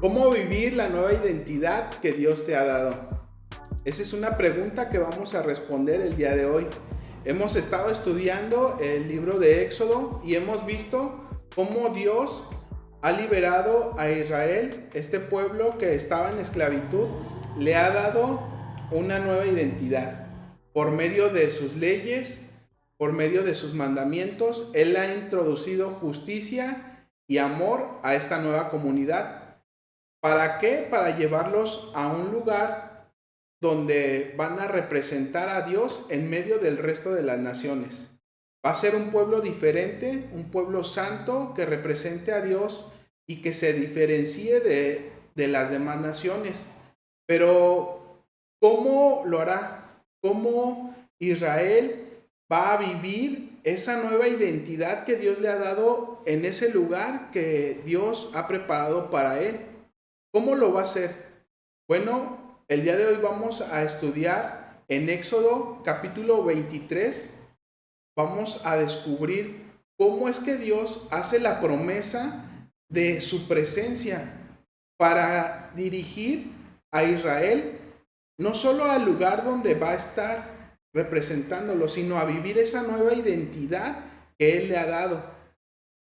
¿Cómo vivir la nueva identidad que Dios te ha dado? Esa es una pregunta que vamos a responder el día de hoy. Hemos estado estudiando el libro de Éxodo y hemos visto cómo Dios ha liberado a Israel, este pueblo que estaba en esclavitud, le ha dado una nueva identidad. Por medio de sus leyes, por medio de sus mandamientos, Él ha introducido justicia y amor a esta nueva comunidad. ¿Para qué? Para llevarlos a un lugar donde van a representar a Dios en medio del resto de las naciones. Va a ser un pueblo diferente, un pueblo santo que represente a Dios y que se diferencie de las demás naciones. Pero, ¿cómo lo hará? ¿Cómo Israel va a vivir esa nueva identidad que Dios le ha dado en ese lugar que Dios ha preparado para él? ¿Cómo lo va a hacer? Bueno, el día de hoy vamos a estudiar en Éxodo capítulo 23. Vamos a descubrir cómo es que Dios hace la promesa de su presencia para dirigir a Israel, no solo al lugar donde va a estar representándolo, sino a vivir esa nueva identidad que Él le ha dado.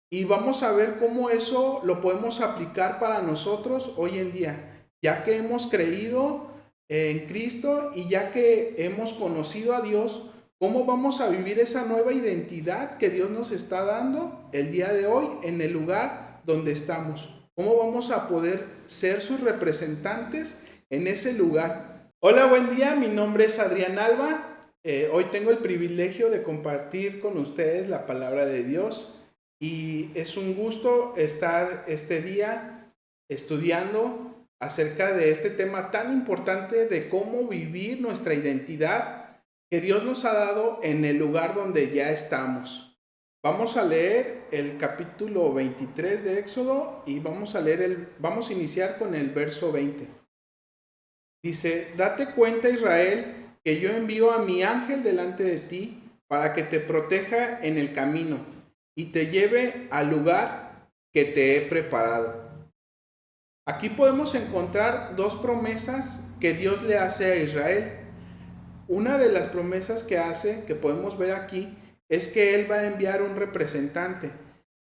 Y vamos a ver cómo eso lo podemos aplicar para nosotros hoy en día, ya que hemos creído en Cristo y ya que hemos conocido a Dios, cómo vamos a vivir esa nueva identidad que Dios nos está dando el día de hoy en el lugar donde estamos. Cómo vamos a poder ser sus representantes en ese lugar. Hola, buen día, mi nombre es Adrián Alba. Hoy tengo el privilegio de compartir con ustedes la palabra de Dios. Y es un gusto estar este día estudiando acerca de este tema tan importante de cómo vivir nuestra identidad que Dios nos ha dado en el lugar donde ya estamos. Vamos a leer el capítulo 23 de Éxodo y vamos a iniciar con el verso 20. Dice: Date cuenta, Israel, que yo envío a mi ángel delante de ti para que te proteja en el camino y te lleve al lugar que te he preparado. Aquí podemos encontrar dos promesas que Dios le hace a Israel. Una de las promesas que hace, que podemos ver aquí, es que Él va a enviar un representante.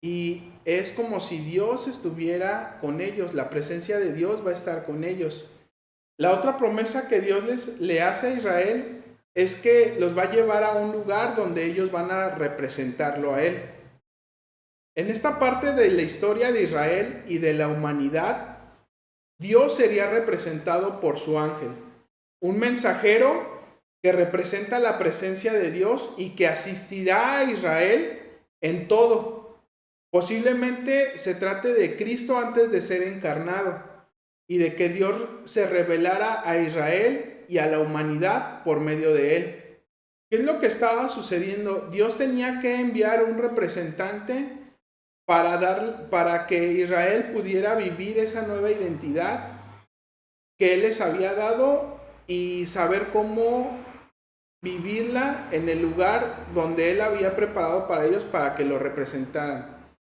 Y es como si Dios estuviera con ellos, la presencia de Dios va a estar con ellos. La otra promesa que Dios le hace a Israel es que los va a llevar a un lugar donde ellos van a representarlo a Él. En esta parte de la historia de Israel y de la humanidad, Dios sería representado por su ángel, un mensajero que representa la presencia de Dios y que asistirá a Israel en todo. Posiblemente se trate de Cristo antes de ser encarnado y de que Dios se revelara a Israel y a la humanidad por medio de él. ¿Qué es lo que estaba sucediendo? Dios tenía que enviar un representante para que Israel pudiera vivir esa nueva identidad que Él les había dado y saber cómo vivirla en el lugar donde Él había preparado para ellos para que lo representaran.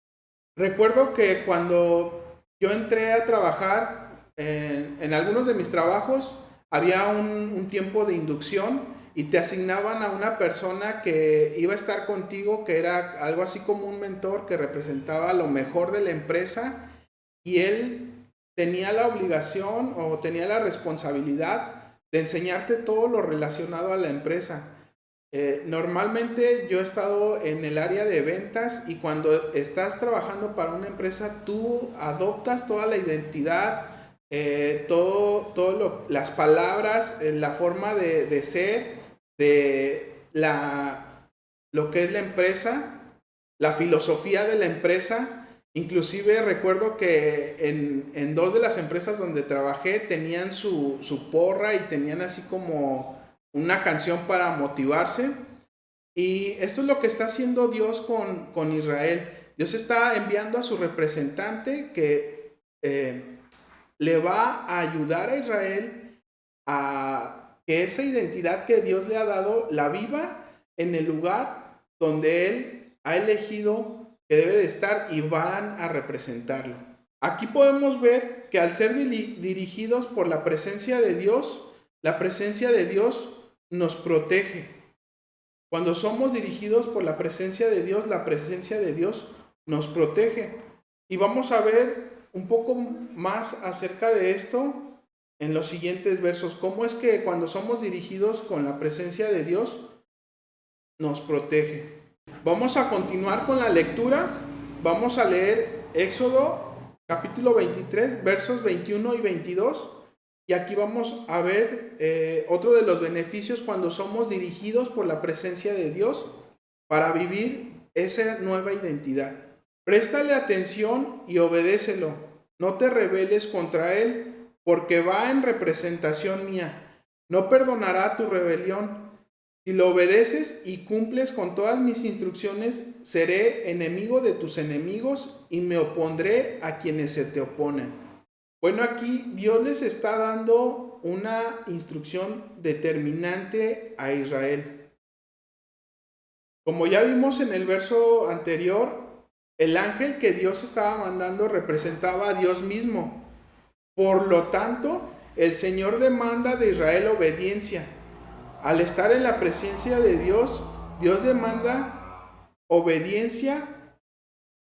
Recuerdo que cuando yo entré a trabajar en algunos de mis trabajos, había un tiempo de inducción y te asignaban a una persona que iba a estar contigo, que era algo así como un mentor que representaba lo mejor de la empresa, y él tenía la obligación o tenía la responsabilidad de enseñarte todo lo relacionado a la empresa. Normalmente yo he estado en el área de ventas y cuando estás trabajando para una empresa, tú adoptas toda la identidad, las palabras, la forma de ser, de lo que es la empresa, la filosofía de la empresa. Inclusive recuerdo que en dos de las empresas donde trabajé tenían su porra y tenían así como una canción para motivarse. Y esto es lo que está haciendo Dios con Israel. Dios está enviando a su representante que le va a ayudar a Israel a que esa identidad que Dios le ha dado la viva en el lugar donde Él ha elegido que debe de estar y van a representarlo. Aquí podemos ver que al ser dirigidos por la presencia de Dios nos protege. Cuando somos dirigidos por la presencia de Dios nos protege. Y vamos a ver un poco más acerca de esto en los siguientes versos. ¿Cómo es que cuando somos dirigidos con la presencia de Dios nos protege? Vamos a continuar con la lectura. Vamos a leer Éxodo capítulo 23, versos 21 y 22. Y aquí vamos a ver otro de los beneficios cuando somos dirigidos por la presencia de Dios para vivir esa nueva identidad. Préstale atención y obedécelo. No te rebeles contra él, porque va en representación mía. No perdonará tu rebelión. Si lo obedeces y cumples con todas mis instrucciones, seré enemigo de tus enemigos y me opondré a quienes se te oponen. Bueno, aquí Dios les está dando una instrucción determinante a Israel. Como ya vimos en el verso anterior, el ángel que Dios estaba mandando representaba a Dios mismo. Por lo tanto, el Señor demanda de Israel obediencia. Al estar en la presencia de Dios, Dios demanda obediencia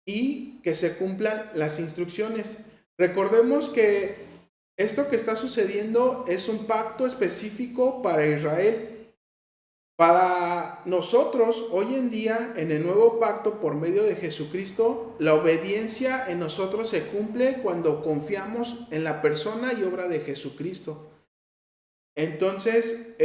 y que se cumplan las instrucciones. Recordemos que esto que está sucediendo es un pacto específico para Israel. Para nosotros, hoy en día, en el nuevo pacto por medio de Jesucristo, la obediencia en nosotros se cumple cuando confiamos en la persona y obra de Jesucristo. Entonces,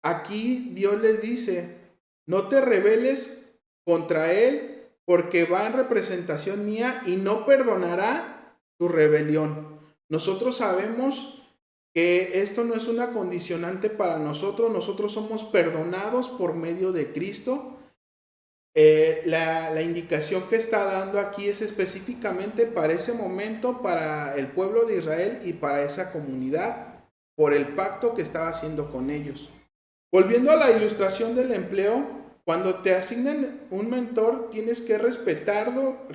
aquí Dios les dice, no te rebeles contra él porque va en representación mía y no perdonará tu rebelión. Nosotros sabemos que esto no es una condicionante para nosotros somos perdonados por medio de Cristo. La indicación que está dando aquí es específicamente para ese momento, para el pueblo de Israel y para esa comunidad, por el pacto que estaba haciendo con ellos. Volviendo a la ilustración del empleo, cuando te asignan un mentor, tienes que respetarlo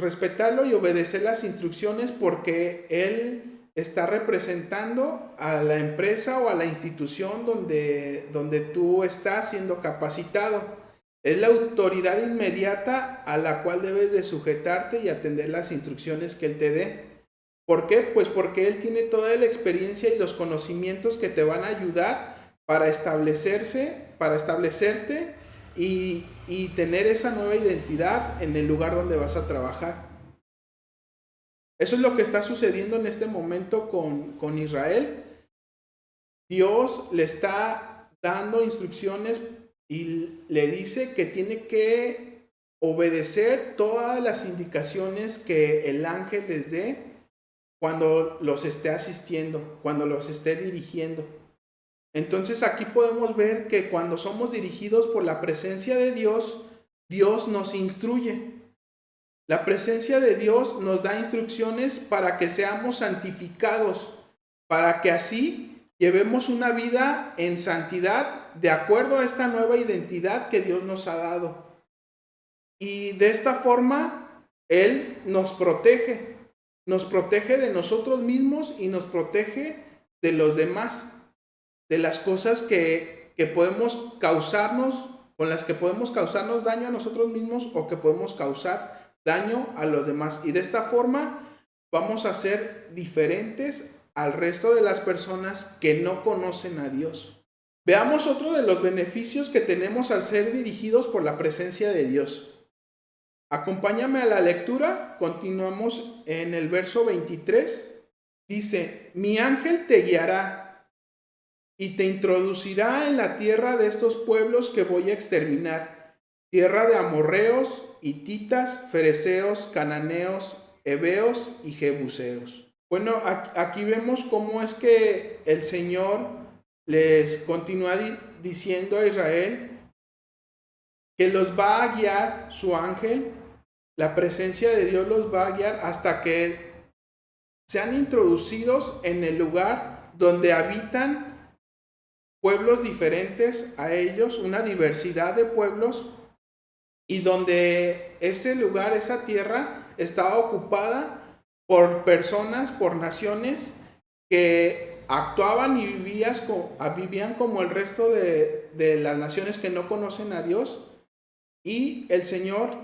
y obedecer las instrucciones porque él está representando a la empresa o a la institución donde tú estás siendo capacitado. Es la autoridad inmediata a la cual debes de sujetarte y atender las instrucciones que él te dé. ¿Por qué? Pues porque él tiene toda la experiencia y los conocimientos que te van a ayudar para establecerte y tener esa nueva identidad en el lugar donde vas a trabajar. Eso es lo que está sucediendo en este momento con Israel. Dios le está dando instrucciones y le dice que tiene que obedecer todas las indicaciones que el ángel les dé cuando los esté asistiendo, cuando los esté dirigiendo. Entonces aquí podemos ver que cuando somos dirigidos por la presencia de Dios, Dios nos instruye. La presencia de Dios nos da instrucciones para que seamos santificados, para que así llevemos una vida en santidad de acuerdo a esta nueva identidad que Dios nos ha dado. Y de esta forma, Él nos protege de nosotros mismos y nos protege de los demás, de las cosas que podemos causarnos, con las que podemos causarnos daño a nosotros mismos o que podemos causar daño a los demás. Y de esta forma vamos a ser diferentes al resto de las personas que no conocen a Dios. Veamos otro de los beneficios que tenemos al ser dirigidos por la presencia de Dios. Acompáñame a la lectura, continuamos en el verso 23. Dice, mi ángel te guiará y te introducirá en la tierra de estos pueblos que voy a exterminar, tierra de amorreos, hititas, fereceos, cananeos, heveos y jebuseos. Bueno, aquí vemos cómo es que el Señor les continúa diciendo a Israel que los va a guiar su ángel, la presencia de Dios los va a guiar hasta que sean introducidos en el lugar donde habitan pueblos diferentes a ellos, una diversidad de pueblos, y donde ese lugar, esa tierra, estaba ocupada por personas, por naciones que actuaban y vivían como el resto de las naciones que no conocen a Dios. Y el Señor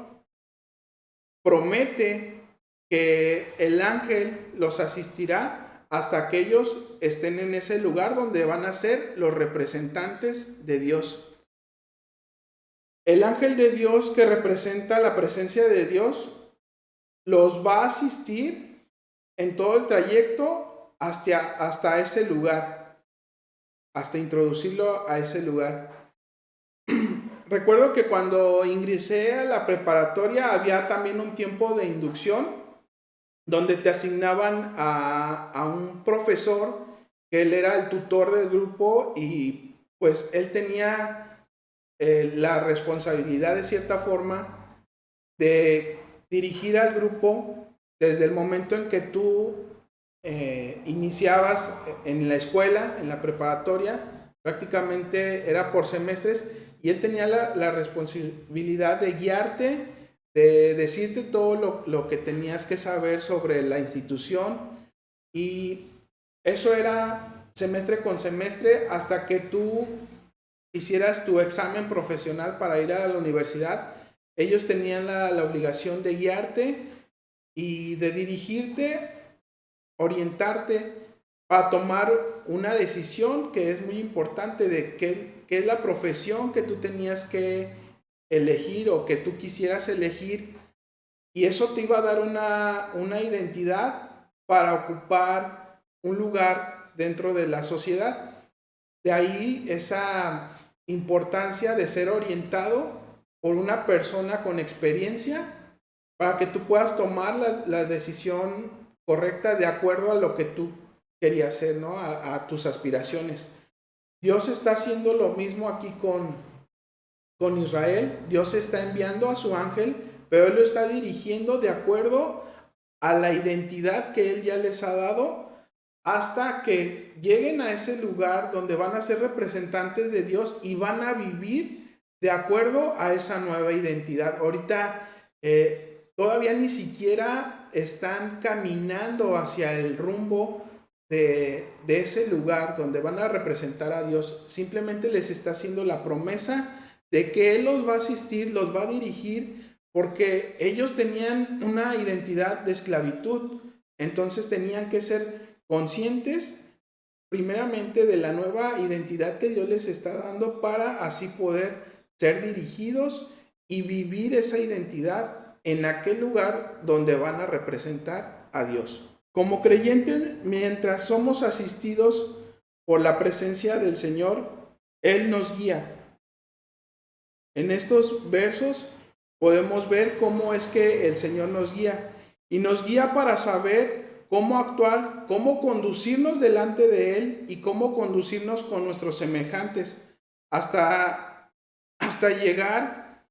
promete que el ángel los asistirá hasta que ellos estén en ese lugar donde van a ser los representantes de Dios. El ángel de Dios, que representa la presencia de Dios, los va a asistir en todo el trayecto hasta ese lugar, hasta introducirlo a ese lugar. Recuerdo que cuando ingresé a la preparatoria había también un tiempo de inducción donde te asignaban a un profesor, que él era el tutor del grupo y pues él tenía la responsabilidad de cierta forma de dirigir al grupo desde el momento en que tú iniciabas en la escuela, en la preparatoria. Prácticamente era por semestres y él tenía la responsabilidad de guiarte, de decirte todo lo que tenías que saber sobre la institución, y eso era semestre con semestre hasta que tú hicieras tu examen profesional para ir a la universidad. Ellos tenían la obligación de guiarte y de dirigirte, orientarte para tomar una decisión que es muy importante de qué es la profesión que tú tenías que elegir o que tú quisieras elegir, y eso te iba a dar una identidad para ocupar un lugar dentro de la sociedad. De ahí esa importancia de ser orientado por una persona con experiencia para que tú puedas tomar la decisión correcta de acuerdo a lo que tú querías hacer, ¿no? A tus aspiraciones. Dios está haciendo lo mismo aquí con Israel. Dios está enviando a su ángel, pero Él lo está dirigiendo de acuerdo a la identidad que Él ya les ha dado, hasta que lleguen a ese lugar donde van a ser representantes de Dios y van a vivir de acuerdo a esa nueva identidad. Ahorita todavía ni siquiera están caminando hacia el rumbo de ese lugar donde van a representar a Dios. Simplemente les está haciendo la promesa de que Él los va a asistir, los va a dirigir, porque ellos tenían una identidad de esclavitud. Entonces tenían que ser conscientes primeramente de la nueva identidad que Dios les está dando, para así poder ser dirigidos y vivir esa identidad en aquel lugar donde van a representar a Dios. Como creyentes, mientras somos asistidos por la presencia del Señor, Él nos guía. En estos versos podemos ver cómo es que el Señor nos guía, y nos guía para saber cómo actuar, cómo conducirnos delante de Él y cómo conducirnos con nuestros semejantes hasta llegar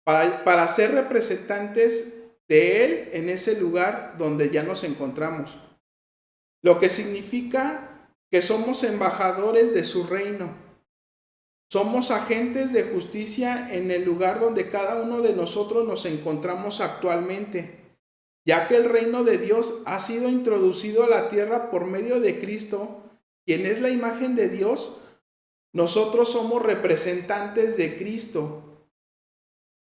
para ser representantes de Él en ese lugar donde ya nos encontramos. Lo que significa que somos embajadores de su reino. Somos agentes de justicia en el lugar donde cada uno de nosotros nos encontramos actualmente, ya que el reino de Dios ha sido introducido a la tierra por medio de Cristo, quien es la imagen de Dios. Nosotros somos representantes de Cristo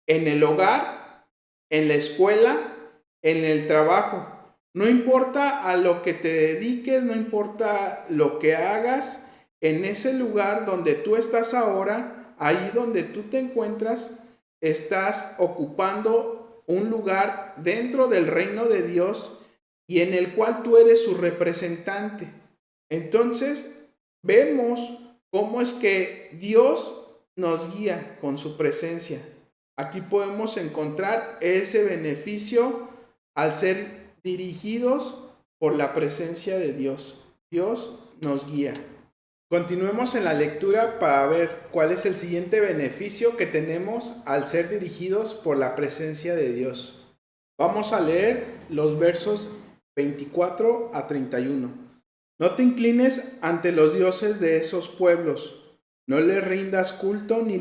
en el hogar, en la escuela, en el trabajo. No importa a lo que te dediques, no importa lo que hagas, en ese lugar donde tú estás ahora, ahí donde tú te encuentras, estás ocupando un lugar dentro del reino de Dios y en el cual tú eres su representante. Entonces, vemos cómo es que Dios nos guía con su presencia. Aquí podemos encontrar ese beneficio al ser dirigidos por la presencia de Dios. Dios nos guía. Continuemos en la lectura para ver cuál es el siguiente beneficio que tenemos al ser dirigidos por la presencia de Dios. Vamos a leer los versos 24 a 31. No te inclines ante los dioses de esos pueblos, no les rindas culto ni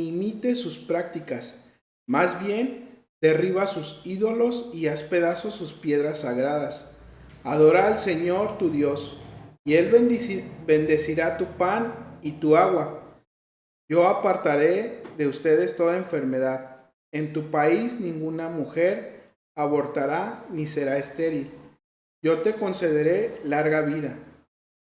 imites sus prácticas. Más bien, Derriba sus ídolos y haz pedazos sus piedras sagradas. Adora al Señor tu Dios, y Él bendecirá tu pan y tu agua. Yo apartaré de ustedes toda enfermedad. En tu país ninguna mujer abortará ni será estéril. Yo te concederé larga vida.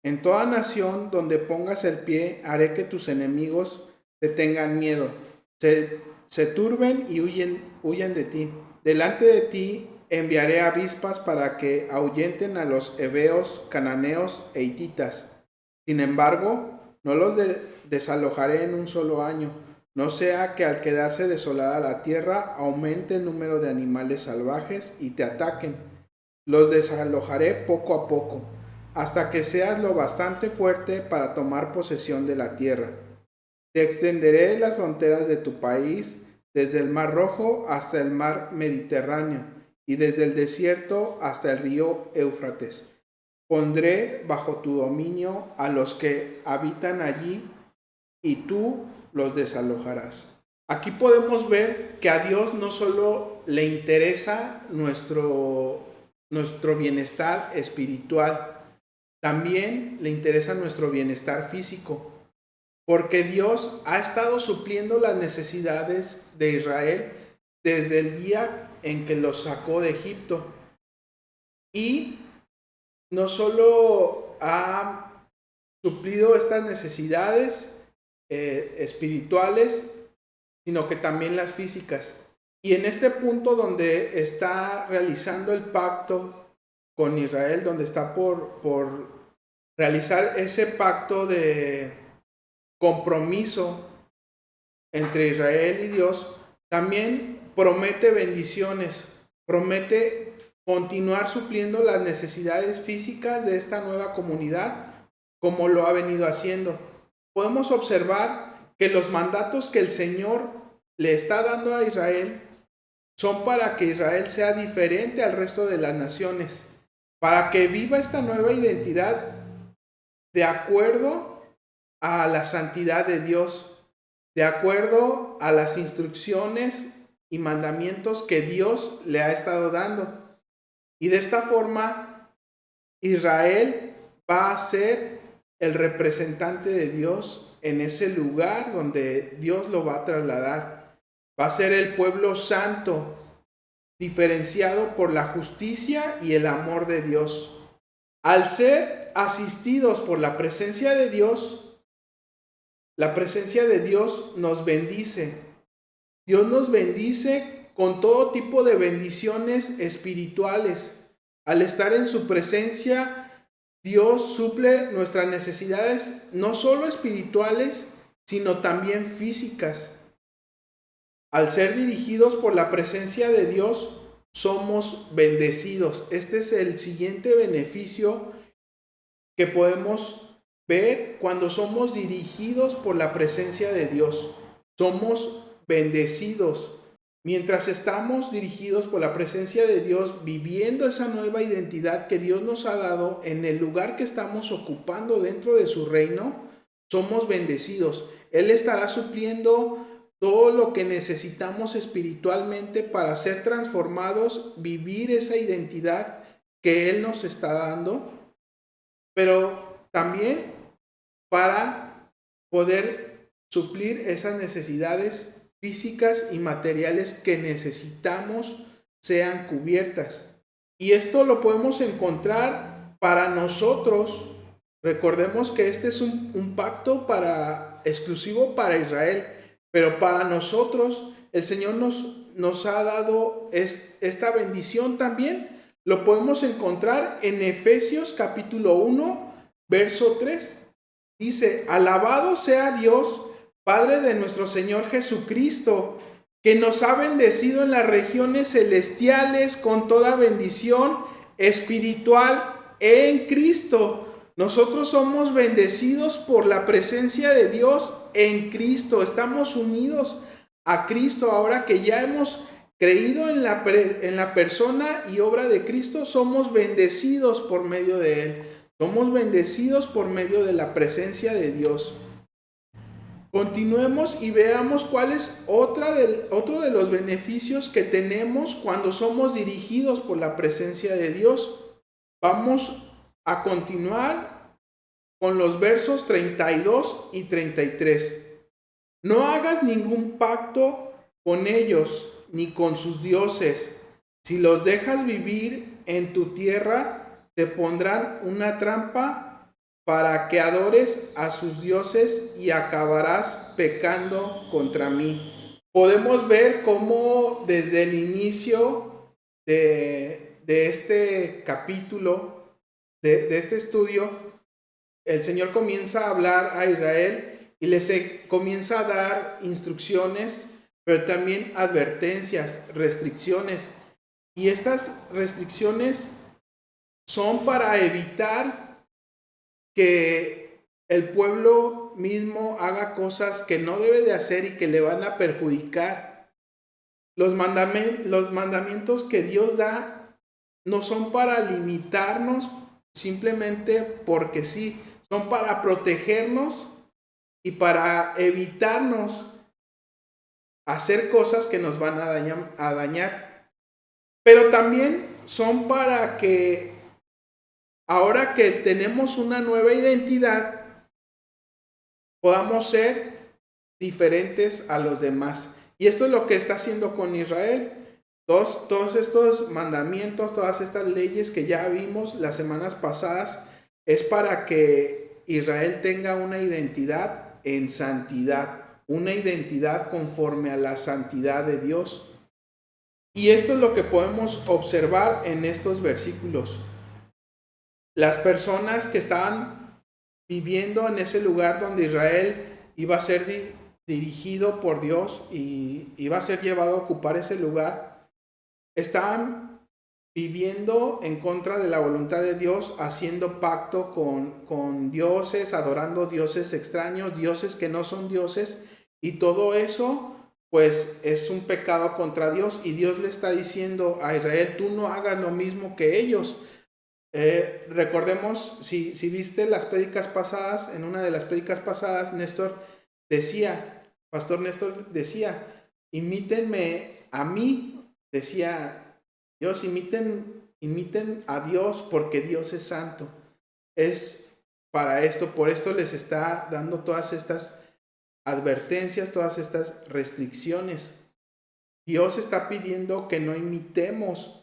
En toda nación donde pongas el pie, haré que tus enemigos te tengan miedo, se turben y huyen de ti. Delante de ti enviaré avispas para que ahuyenten a los heveos, cananeos e hititas. Sin embargo, no los desalojaré en un solo año, no sea que al quedarse desolada la tierra aumente el número de animales salvajes y te ataquen. Los desalojaré poco a poco, hasta que seas lo bastante fuerte para tomar posesión de la tierra. Te extenderé las fronteras de tu país, desde el Mar Rojo hasta el Mar Mediterráneo, y desde el desierto hasta el río Éufrates. Pondré bajo tu dominio a los que habitan allí, y tú los desalojarás. Aquí podemos ver que a Dios no solo le interesa nuestro bienestar espiritual, también le interesa nuestro bienestar físico, porque Dios ha estado supliendo las necesidades de Israel desde el día en que los sacó de Egipto. Y no solo ha suplido estas necesidades espirituales, sino que también las físicas. Y en este punto donde está realizando el pacto con Israel, donde está por realizar ese pacto de compromiso entre Israel y Dios, también promete bendiciones, promete continuar supliendo las necesidades físicas de esta nueva comunidad, como lo ha venido haciendo. Podemos observar que los mandatos que el Señor le está dando a Israel son para que Israel sea diferente al resto de las naciones, para que viva esta nueva identidad de acuerdo a la santidad de Dios, de acuerdo a las instrucciones y mandamientos que Dios le ha estado dando. Y de esta forma, Israel va a ser el representante de Dios en ese lugar donde Dios lo va a trasladar. Va a ser el pueblo santo, diferenciado por la justicia y el amor de Dios. Al ser asistidos por la presencia de Dios nos bendice. Dios nos bendice con todo tipo de bendiciones espirituales. Al estar en su presencia, Dios suple nuestras necesidades no solo espirituales, sino también físicas. Al ser dirigidos por la presencia de Dios, somos bendecidos. Este es el siguiente beneficio que podemos ver cuando somos dirigidos por la presencia de Dios. Somos bendecidos. Mientras estamos dirigidos por la presencia de Dios, viviendo esa nueva identidad que Dios nos ha dado en el lugar que estamos ocupando dentro de su reino, somos bendecidos. Él estará supliendo todo lo que necesitamos espiritualmente para ser transformados, vivir esa identidad que Él nos está dando, pero también para poder suplir esas necesidades físicas y materiales que necesitamos sean cubiertas. Y esto lo podemos encontrar para nosotros. Recordemos que este es un pacto exclusivo para Israel, pero para nosotros el Señor nos ha dado esta bendición también. Lo podemos encontrar en Efesios capítulo 1, verso 3. Dice: alabado sea Dios, Padre de nuestro Señor Jesucristo, que nos ha bendecido en las regiones celestiales con toda bendición espiritual en Cristo. Nosotros somos bendecidos por la presencia de Dios en Cristo. Estamos unidos a Cristo. Ahora que ya hemos creído en la persona y obra de Cristo, somos bendecidos por medio de Él. Somos bendecidos por medio de la presencia de Dios. Continuemos y veamos cuál es otro de los beneficios que tenemos cuando somos dirigidos por la presencia de Dios. Vamos a continuar con los versos 32 y 33. No hagas ningún pacto con ellos ni con sus dioses. Si los dejas vivir en tu tierra, te pondrán una trampa para que adores a sus dioses y acabarás pecando contra mí. Podemos ver cómo desde el inicio de este capítulo, de este estudio, el Señor comienza a hablar a Israel y les comienza a dar instrucciones, pero también advertencias, restricciones. Y estas restricciones son para evitar que el pueblo mismo haga cosas que no debe de hacer y que le van a perjudicar. Los mandamientos que Dios da no son para limitarnos simplemente porque sí, son para protegernos y para evitarnos hacer cosas que nos van a dañar. Pero también son para que ahora que tenemos una nueva identidad, podamos ser diferentes a los demás. Y esto es lo que está haciendo con Israel. Todos estos mandamientos, todas estas leyes que ya vimos las semanas pasadas, es para que Israel tenga una identidad en santidad, una identidad conforme a la santidad de Dios. Y esto es lo que podemos observar en estos versículos. Las personas que estaban viviendo en ese lugar donde Israel iba a ser dirigido por Dios y iba a ser llevado a ocupar ese lugar, estaban viviendo en contra de la voluntad de Dios, haciendo pacto con dioses, adorando dioses extraños, dioses que no son dioses, y todo eso pues es un pecado contra Dios, y Dios le está diciendo a Israel: tú no hagas lo mismo que ellos. Recordemos, si viste las prédicas pasadas, en una de las prédicas pasadas, Pastor Néstor decía, imítenme a mí, decía Dios, imiten a Dios porque Dios es santo. Es para esto, por esto les está dando todas estas advertencias, todas estas restricciones. Dios está pidiendo que no imitemos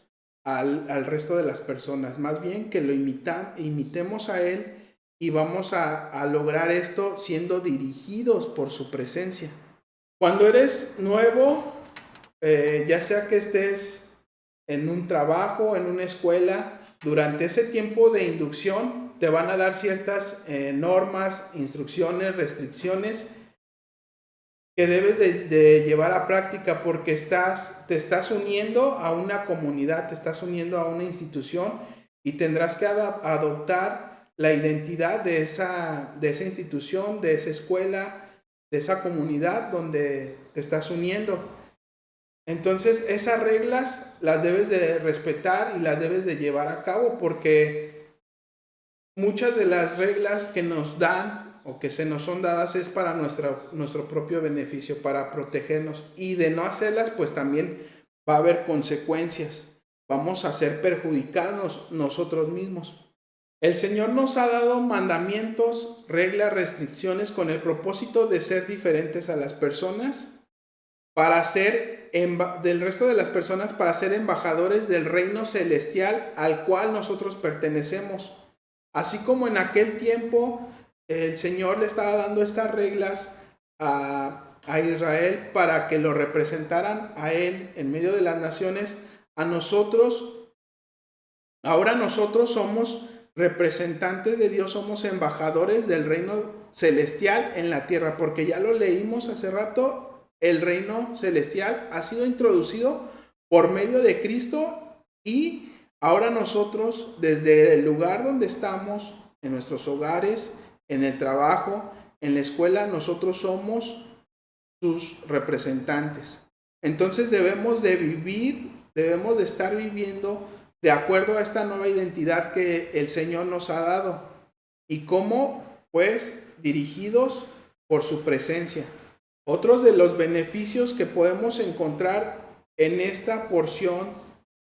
al resto de las personas, más bien que lo imitemos a Él, y vamos a lograr esto siendo dirigidos por su presencia. Cuando eres nuevo, ya sea que estés en un trabajo, en una escuela, durante ese tiempo de inducción te van a dar ciertas normas, instrucciones, restricciones que debes de llevar a práctica, porque te estás uniendo a una comunidad, te estás uniendo a una institución, y tendrás que adoptar la identidad de esa institución, de esa escuela, de esa comunidad donde te estás uniendo. Entonces esas reglas las debes de respetar y las debes de llevar a cabo, porque muchas de las reglas que nos dan o que se nos son dadas es para nuestro propio beneficio, para protegernos, y de no hacerlas pues también va a haber consecuencias, vamos a ser perjudicados nosotros mismos. El Señor nos ha dado mandamientos, reglas, restricciones con el propósito de ser diferentes a las personas, para ser del resto de las personas, para ser embajadores del reino celestial al cual nosotros pertenecemos. Así como en aquel tiempo el Señor le estaba dando estas reglas a Israel para que lo representaran a Él en medio de las naciones, a nosotros, ahora nosotros somos representantes de Dios, somos embajadores del reino celestial en la tierra, porque ya lo leímos hace rato, el reino celestial ha sido introducido por medio de Cristo, y ahora nosotros, desde el lugar donde estamos, en nuestros hogares, en el trabajo, en la escuela, nosotros somos sus representantes. Entonces debemos de estar viviendo de acuerdo a esta nueva identidad que el Señor nos ha dado. ¿Y cómo? Pues dirigidos por su presencia. Otros de los beneficios que podemos encontrar en esta porción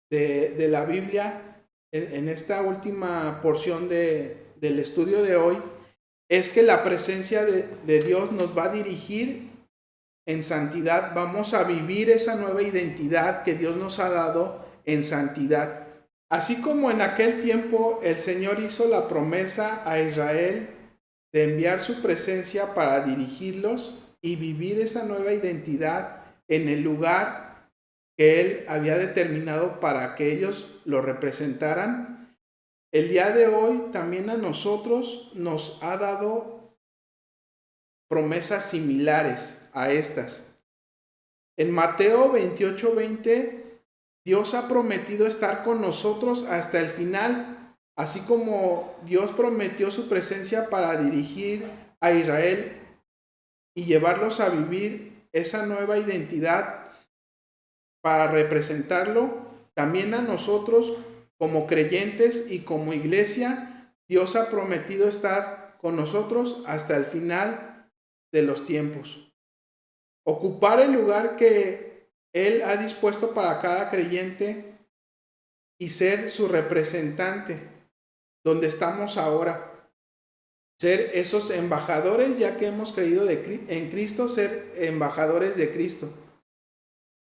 de la Biblia, en esta última porción del estudio de hoy, es que la presencia de Dios nos va a dirigir en santidad. Vamos a vivir esa nueva identidad que Dios nos ha dado en santidad. Así como en aquel tiempo el Señor hizo la promesa a Israel de enviar su presencia para dirigirlos y vivir esa nueva identidad en el lugar que Él había determinado para que ellos lo representaran, el día de hoy también a nosotros nos ha dado promesas similares a estas. En Mateo 28:20, Dios ha prometido estar con nosotros hasta el final, así como Dios prometió su presencia para dirigir a Israel y llevarlos a vivir esa nueva identidad para representarlo. También a nosotros como creyentes y como iglesia, Dios ha prometido estar con nosotros hasta el final de los tiempos. Ocupar el lugar que Él ha dispuesto para cada creyente y ser su representante donde estamos ahora. Ser esos embajadores, ya que hemos creído en Cristo, ser embajadores de Cristo.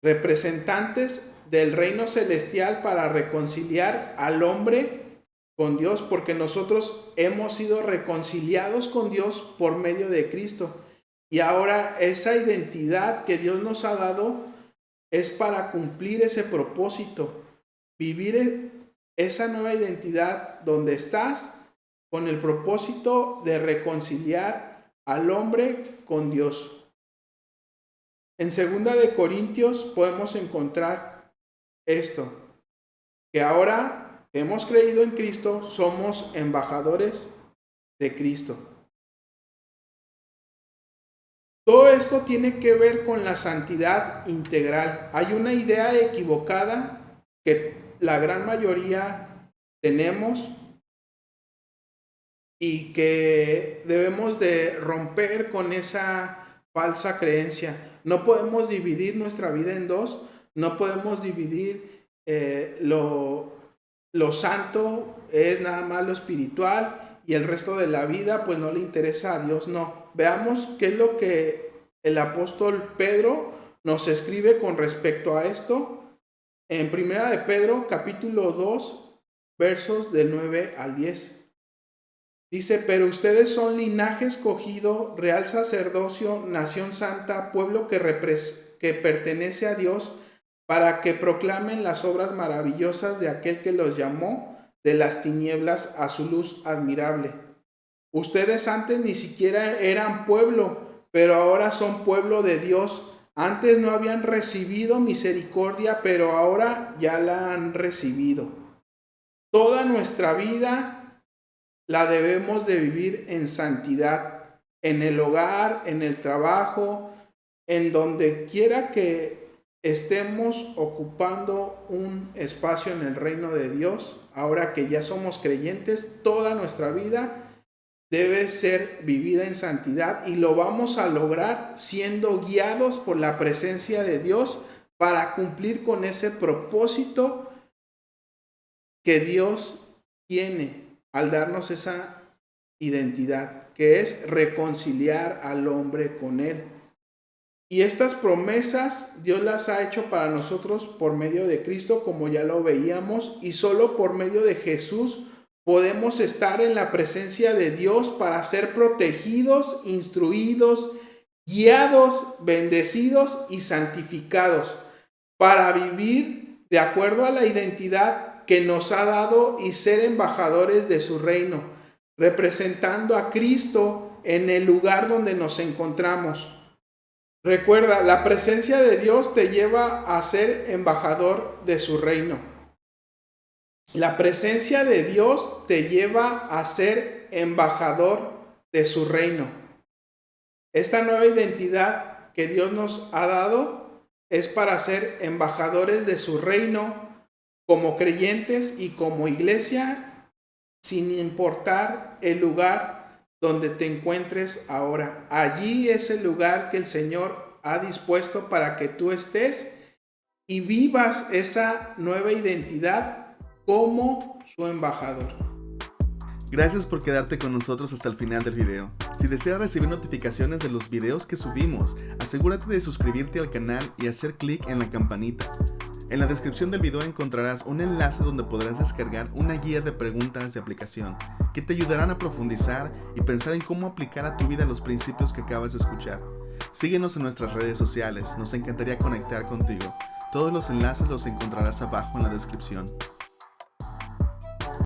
Representantes del reino celestial para reconciliar al hombre con Dios, porque nosotros hemos sido reconciliados con Dios por medio de Cristo. Y ahora esa identidad que Dios nos ha dado es para cumplir ese propósito, vivir esa nueva identidad donde estás con el propósito de reconciliar al hombre con Dios. En 2 Corintios podemos encontrar esto, que ahora que hemos creído en Cristo, somos embajadores de Cristo. Todo esto tiene que ver con la santidad integral. Hay una idea equivocada que la gran mayoría tenemos y que debemos de romper con esa falsa creencia. No podemos dividir nuestra vida en dos, no podemos dividir lo santo es nada más lo espiritual y el resto de la vida pues no le interesa a Dios. No, veamos qué es lo que el apóstol Pedro nos escribe con respecto a esto en 1 de Pedro capítulo 2 versos del 9 al 10. Dice, pero ustedes son linaje escogido, real sacerdocio, nación santa, pueblo que pertenece a Dios, para que proclamen las obras maravillosas de aquel que los llamó de las tinieblas a su luz admirable. Ustedes antes ni siquiera eran pueblo, pero ahora son pueblo de Dios. Antes no habían recibido misericordia, pero ahora ya la han recibido. Toda nuestra vida la debemos de vivir en santidad, en el hogar, en el trabajo, en donde quiera que estemos ocupando un espacio en el reino de Dios. Ahora que ya somos creyentes, toda nuestra vida debe ser vivida en santidad y lo vamos a lograr siendo guiados por la presencia de Dios para cumplir con ese propósito que Dios tiene al darnos esa identidad, que es reconciliar al hombre con Él. Y estas promesas Dios las ha hecho para nosotros por medio de Cristo, como ya lo veíamos, y solo por medio de Jesús podemos estar en la presencia de Dios para ser protegidos, instruidos, guiados, bendecidos y santificados, para vivir de acuerdo a la identidad que nos ha dado y ser embajadores de su reino, representando a Cristo en el lugar donde nos encontramos. Recuerda, la presencia de Dios te lleva a ser embajador de su reino. La presencia de Dios te lleva a ser embajador de su reino. Esta nueva identidad que Dios nos ha dado es para ser embajadores de su reino como creyentes y como iglesia, sin importar el lugar donde te encuentres ahora. Allí es el lugar que el Señor ha dispuesto para que tú estés y vivas esa nueva identidad como su embajador. Gracias por quedarte con nosotros hasta el final del video. Si deseas recibir notificaciones de los videos que subimos, asegúrate de suscribirte al canal y hacer clic en la campanita. En la descripción del video encontrarás un enlace donde podrás descargar una guía de preguntas de aplicación que te ayudarán a profundizar y pensar en cómo aplicar a tu vida los principios que acabas de escuchar. Síguenos en nuestras redes sociales, nos encantaría conectar contigo. Todos los enlaces los encontrarás abajo en la descripción.